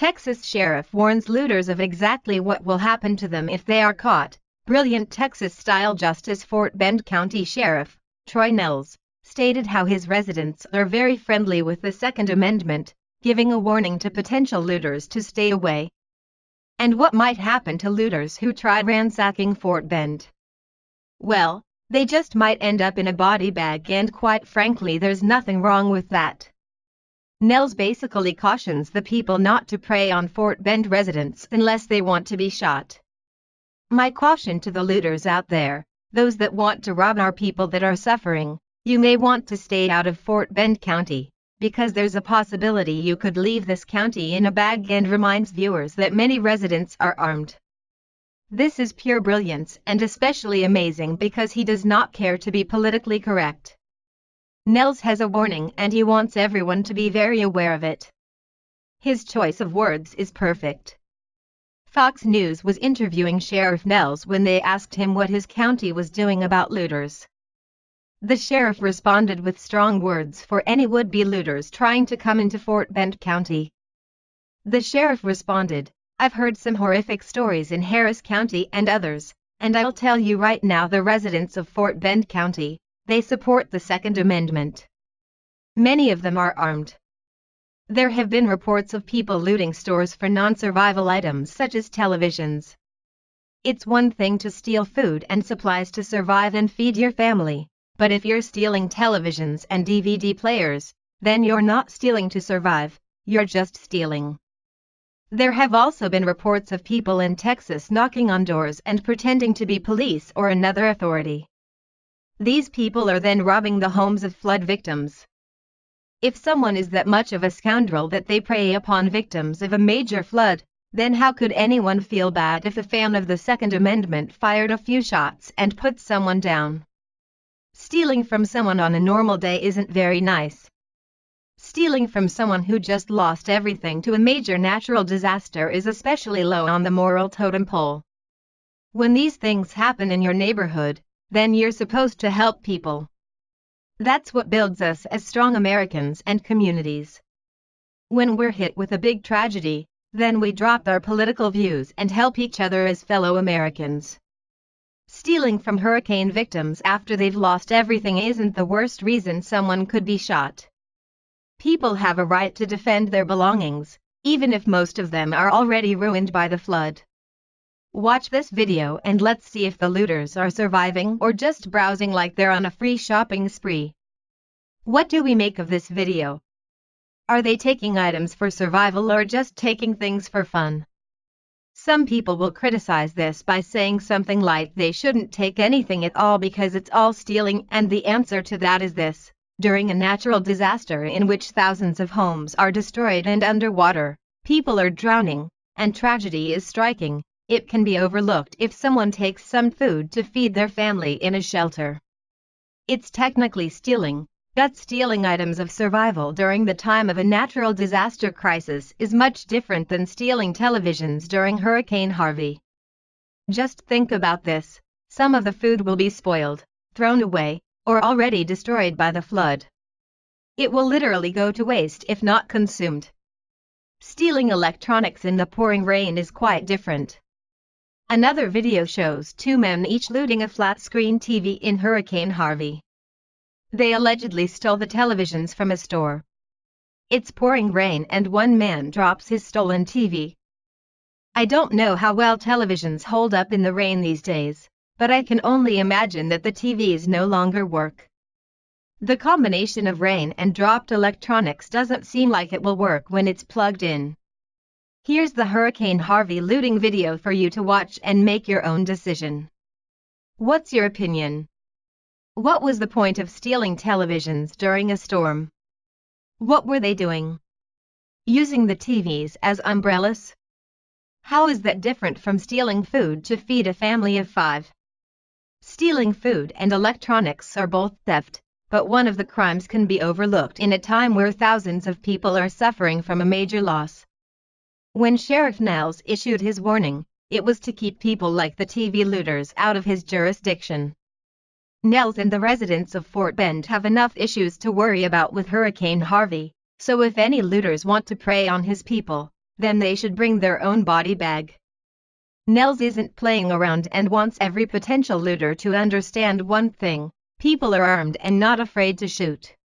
Texas sheriff warns looters of exactly what will happen to them if they are caught. Brilliant Texas-style justice. Fort Bend County Sheriff Troy Nehls stated how his residents are very friendly with the Second Amendment, giving a warning to potential looters to stay away. And what might happen to looters who try ransacking Fort Bend? Well, they just might end up in a body bag, and quite frankly there's nothing wrong with that. Nehls basically cautions the people not to prey on Fort Bend residents unless they want to be shot. My caution to the looters out there, those that want to rob our people that are suffering, you may want to stay out of Fort Bend County, because there's a possibility you could leave this county in a bag, and reminds viewers that many residents are armed. This is pure brilliance, and especially amazing because he does not care to be politically correct. Nehls has a warning, and he wants everyone to be very aware of it. His choice of words is perfect. Fox News was interviewing Sheriff Nehls when they asked him what his county was doing about looters. The sheriff responded with strong words for any would-be looters trying to come into Fort Bend County. The sheriff responded, "I've heard some horrific stories in Harris County and others, and I'll tell you right now, the residents of Fort Bend County, they support the Second Amendment. Many of them are armed. There have been reports of people looting stores for non-survival items such as televisions. It's one thing to steal food and supplies to survive and feed your family, but if you're stealing televisions and DVD players, then you're not stealing to survive, you're just stealing." There have also been reports of people in Texas knocking on doors and pretending to be police or another authority. These people are then robbing the homes of flood victims. If someone is that much of a scoundrel that they prey upon victims of a major flood, then how could anyone feel bad if a fan of the Second Amendment fired a few shots and put someone down? Stealing from someone on a normal day isn't very nice. Stealing from someone who just lost everything to a major natural disaster is especially low on the moral totem pole. When these things happen in your neighborhood, then you're supposed to help people. That's what builds us as strong Americans and communities. When we're hit with a big tragedy, then we drop our political views and help each other as fellow Americans. Stealing from hurricane victims after they've lost everything isn't the worst reason someone could be shot. People have a right to defend their belongings, even if most of them are already ruined by the flood. Watch this video and let's see if the looters are surviving or just browsing like they're on a free shopping spree. What do we make of this video? Are they taking items for survival or just taking things for fun? Some people will criticize this by saying something like they shouldn't take anything at all because it's all stealing, and the answer to that is this: during a natural disaster in which thousands of homes are destroyed and underwater, people are drowning, and tragedy is striking, it can be overlooked if someone takes some food to feed their family in a shelter. It's technically stealing, but stealing items of survival during the time of a natural disaster crisis is much different than stealing televisions during Hurricane Harvey. Just think about this: some of the food will be spoiled, thrown away, or already destroyed by the flood. It will literally go to waste if not consumed. Stealing electronics in the pouring rain is quite different. Another video shows two men each looting a flat-screen TV in Hurricane Harvey. They allegedly stole the televisions from a store. It's pouring rain and one man drops his stolen TV. I don't know how well televisions hold up in the rain these days, but I can only imagine that the TVs no longer work. The combination of rain and dropped electronics doesn't seem like it will work when it's plugged in. Here's the Hurricane Harvey looting video for you to watch and make your own decision. What's your opinion? What was the point of stealing televisions during a storm? What were they doing? Using the TVs as umbrellas? How is that different from stealing food to feed a family of 5? Stealing food and electronics are both theft, but one of the crimes can be overlooked in a time where thousands of people are suffering from a major loss. When Sheriff Nehls issued his warning, it was to keep people like the TV looters out of his jurisdiction. Nehls and the residents of Fort Bend have enough issues to worry about with Hurricane Harvey, so if any looters want to prey on his people, then they should bring their own body bag. Nehls isn't playing around and wants every potential looter to understand one thing: people are armed and not afraid to shoot.